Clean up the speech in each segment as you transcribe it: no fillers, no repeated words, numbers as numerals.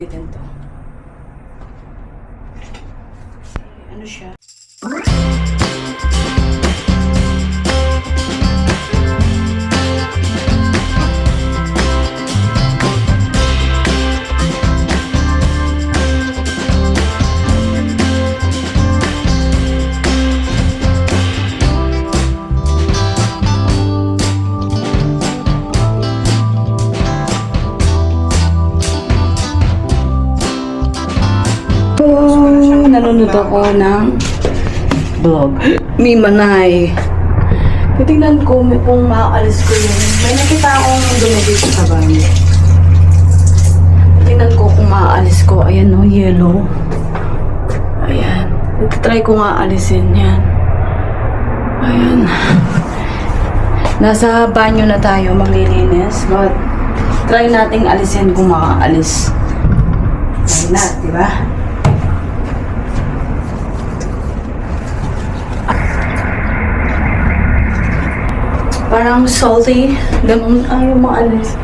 Ganito. Ano siya? Nanonood ako ng vlog. Ni Manay. Titignan ko kung maaalis ko yun. May nakita akong dumi dito sa bahay. Titignan ko kung maaalis ko. Ayan o, yellow. Ayan. Try ko nga alisin yan. Ayan. Nasa banyo na tayo maglilinis. But try nating alisin kung maaalis. Ayan na, diba? Parang salty. Ganun. Ayaw maalis.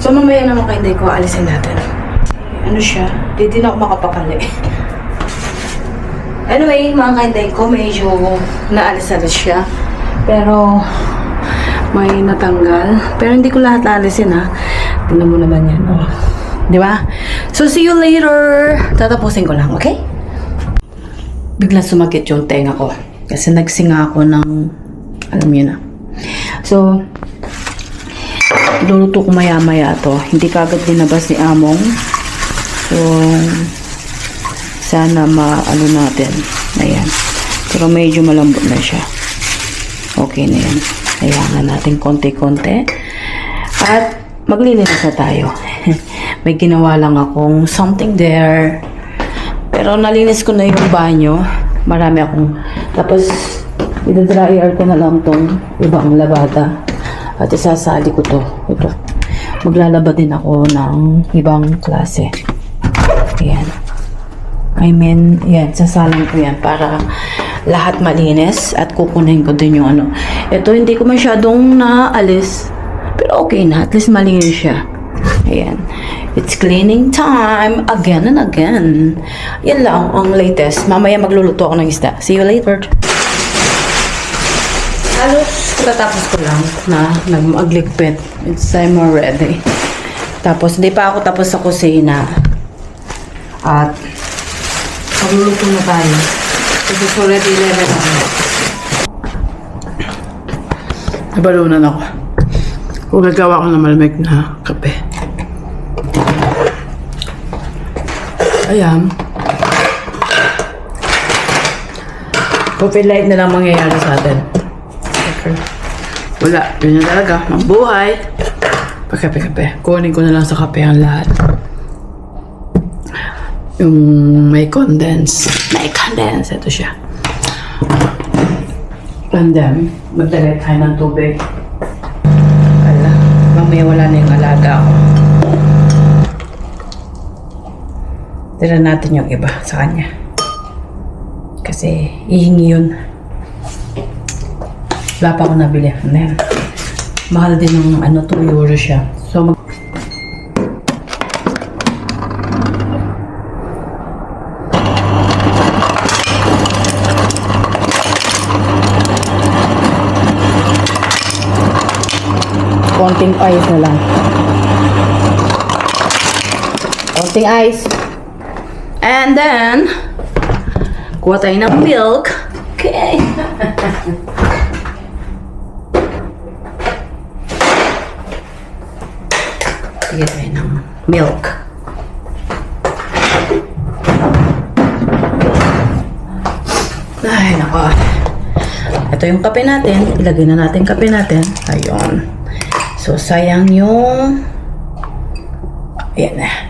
So, mamaya naman kayo hindi ko alisin natin. Ano siya? Hindi na ako makapakali. Anyway, mga kainday ko, medyo naalis-alis siya. Pero, may natanggal. Pero hindi ko lahat alisin, ha. Tingnan mo naman yan, oh. Di ba? So, see you later. Tatapusin ko lang, okay? Biglang sumakit yung tenga ko. Kasi nagsinga ako ng, alam niyo na. So, luluto ko maya-maya to. Hindi kagad dinabas ni Among. So, sana maano natin. Ayan. Pero medyo malambot na siya. Okay na yan. Hayangan natin konti-konti. At maglilinis na tayo. May ginawa lang akong something there. Pero nalinis ko na yung banyo. Marami akong, tapos i-dryer ko na lang tong ibang labada at isasali ko to. Ito. Maglalaba din ako ng ibang klase. Ayan. I mean, yan, sasalang ko yan para lahat malinis at kukunin ko din yung ano. Ito hindi ko masyadong naalis, pero okay na, at least malinis siya. Ayan. It's cleaning time again and again. Yan lang ang latest. Mamaya magluluto ako ng isda. See you later. Halos tatapos ko lang na nag-agligpit. It's time already. Tapos hindi pa ako tapos sa kusina. At magluluto na tayo. Kasi it's already 11 ako. Nabalunan ako. Kung gagawa ko ng malamig na kape. Ayan. Coffee light na lang mangyayari sa atin. Okay. Wala. Yun na talaga. Mabuhay. Pagkape-kape. Kunin ko na lang sa kape ang lahat. Yung may condense. May condense. Ito siya. And then, magdalit tayo ng tubig. Ala. Mamaya wala na yung alaga ako. Tira natin yung iba sa kanya. Kasi ihingi yun. Wala pa ako nabili. Ayan. Mahal din ng ano, 2 euro siya. So, konting ice na lang. Konting ice. And then, kuha tayo ng milk. Okay. Sige tayo ng milk. Ay, nako. Ito yung kape natin. Ilagay na natin kape natin. Ayun. So, sayang yung... Ayan na.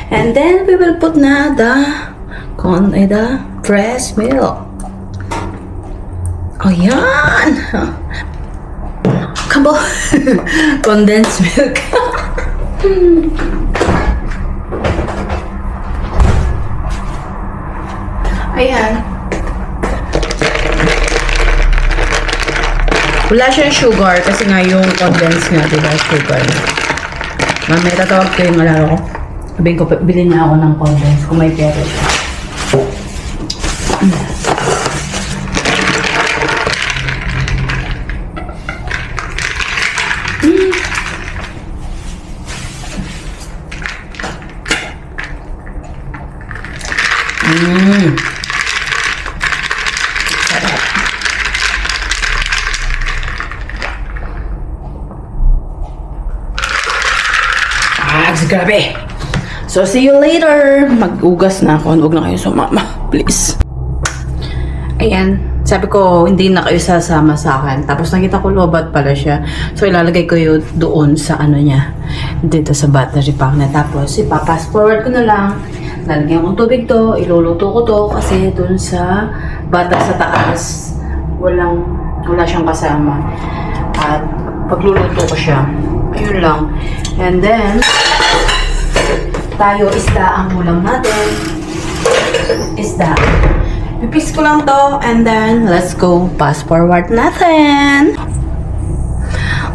And then we will put na the fresh milk. Oh, yan! Come on! Condensed milk. Ayan. Wala siyang sugar kasi nga yung condensed nga, diba? Sugar na. Mamaya tatawag ko yung alaro ko. Sabihin ko, bilhin niya ako ng condense kung may pera siya. Grabe. So, see you later. Mag-ugas na ako. Huwag na kayo sumama. Please. Ayan. Sabi ko, hindi na kayo sasama sa akin. Tapos nakita ko lobat pala siya. So, ilalagay ko yun doon sa ano niya. Dito sa battery pack na. Tapos, ipapass forward ko na lang. Lalagyan kong tubig to. Iluluto ko to. Kasi doon sa bata sa taas, wala siyang kasama. At pagluluto ko siya. Ayun lang. And then, tayo, isda ang ulam natin. Isda. Pipis ko lang to, and then, let's go. Fast forward natin.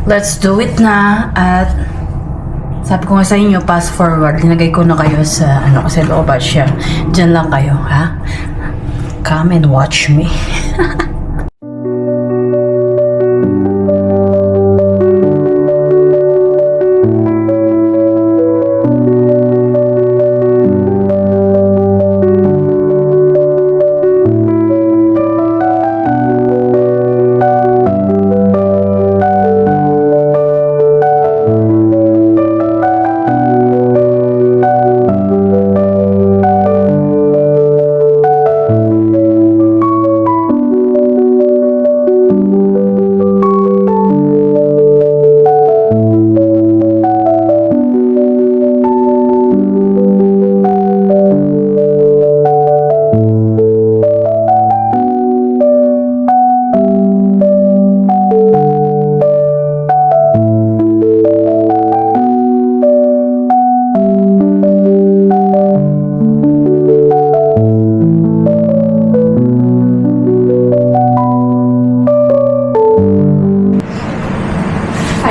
Let's do it na. At, sabi ko nga sa inyo, fast forward. Linagay ko na kayo sa, kasi loobat siya. Diyan lang kayo, ha? Come and watch me.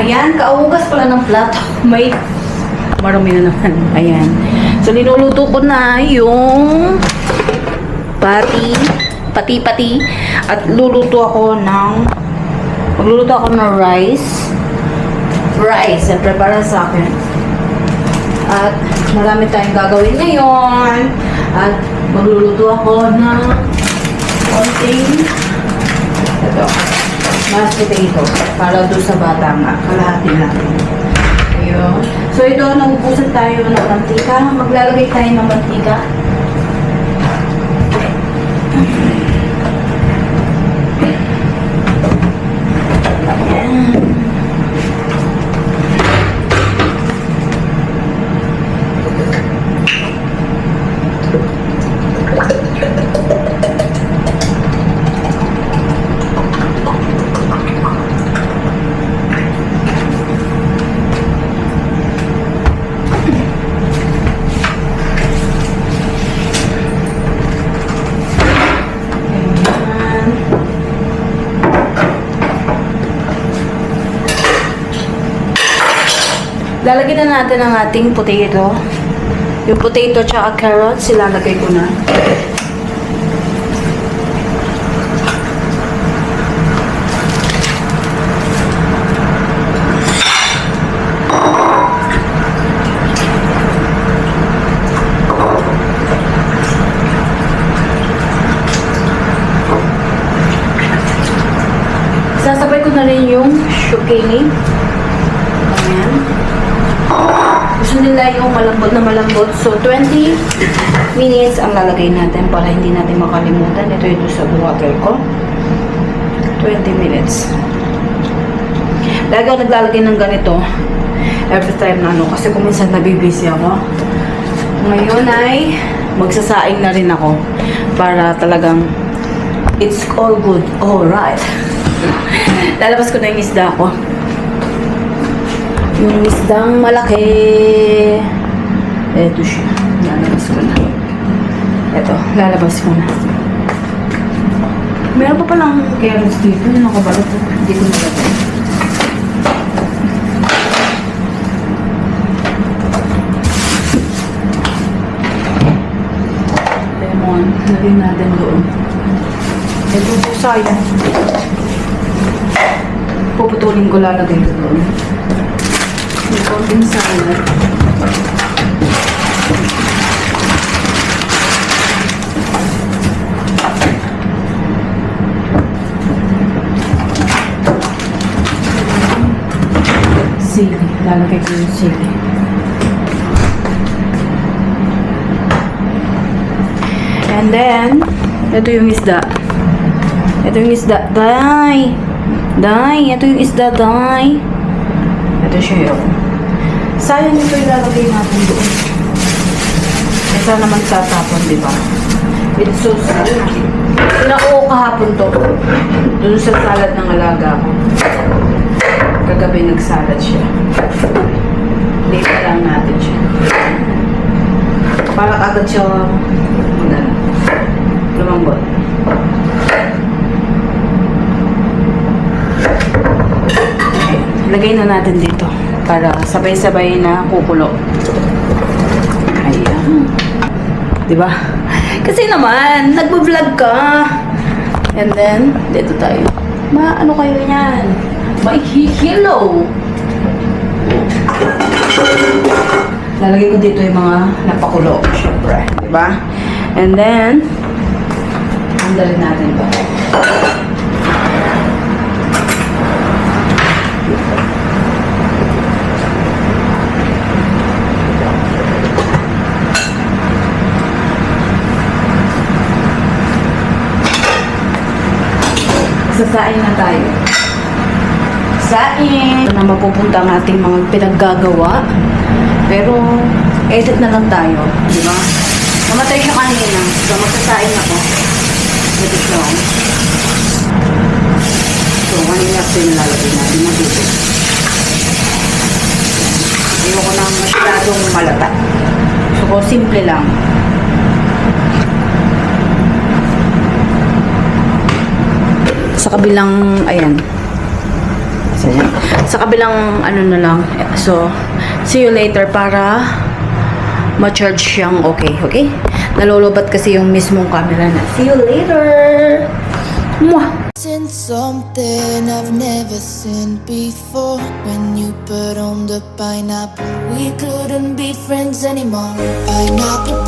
Ayan, kauugas pala ng plato. May marumi na naman. Ayan. So, linuluto ko na yung pati. At magluluto ako ng rice. Siyempre para sa akin. At marami tayong gagawin ngayon. At magluluto ako ng konting mashed potato para doon sa bata nga. Kalahati natin. Ayun. So ito, nagubusan tayo ng mantika. Maglalagay tayo ng mantika. Lalagyan na natin ang ating potato. Yung potato tsaka carrots, ilalagay ko na. Sasabay ko na rin yung zucchini. Ayan. Gusto nila yung malambot. So, 20 minutes ang lalagay natin para hindi natin makalimutan. Ito sa water ko. 20 minutes. Lagi ako naglalagay ng ganito every time na kasi kung minsan nabibisi ako. Ngayon ay magsasaing na rin ako para talagang it's all good. Alright. Lalabas ko na yung isda ko. Yung isdang malaki. Ito siya. Lalabas ko na. Ito, lalabas ko na. Meron pa palang carrots dito. Yung nakabalot. Hindi ko nalagay. Lalagay natin doon. Ito po sayang. Puputulin ko, lalagay ko doon. May konting salad. Sili. Lalagay ko yung sili. And then, ito yung isda. Ito yung isda. Day! Day! Ito yung isda, Day! Ito siya yun. Sayang ito ilalagay natin doon. Ito naman tatapon, di ba? It's so sad. Pinako kahapon to. Doon sa salad ng alaga ko. Kagabi nagsalad siya. Later lang natin siya. Para agad siya lumambot. Okay. Lagay na natin dito para sabay-sabay na kukulo. Ayan. Diba? Kasi naman, nagbo-vlog ka. And then, dito tayo. Ano kayo yan? May hello! Lalagay ko dito yung mga napakulo. Siyempre. Diba? And then, handalin natin ito. Sasain na tayo. Sain! Ito na mapupunta ang ating mga pinaggagawa. Pero, edit na lang tayo. Di ba? Namatay siya kanina. So, magsasain ako. Ito siya. So, kanina ito yung lalagay natin. Matito. Ayoko na masyadong malata. So, simple lang. Sa kabilang, ayan. Sa kabilang, ano na lang. So, see you later para ma-charge siyang okay. Okay? Nalulubat kasi yung mismong camera na. See you later! Mwah! Seen something I've never seen before. When you put on the pineapple, we couldn't be friends anymore. Pineapple,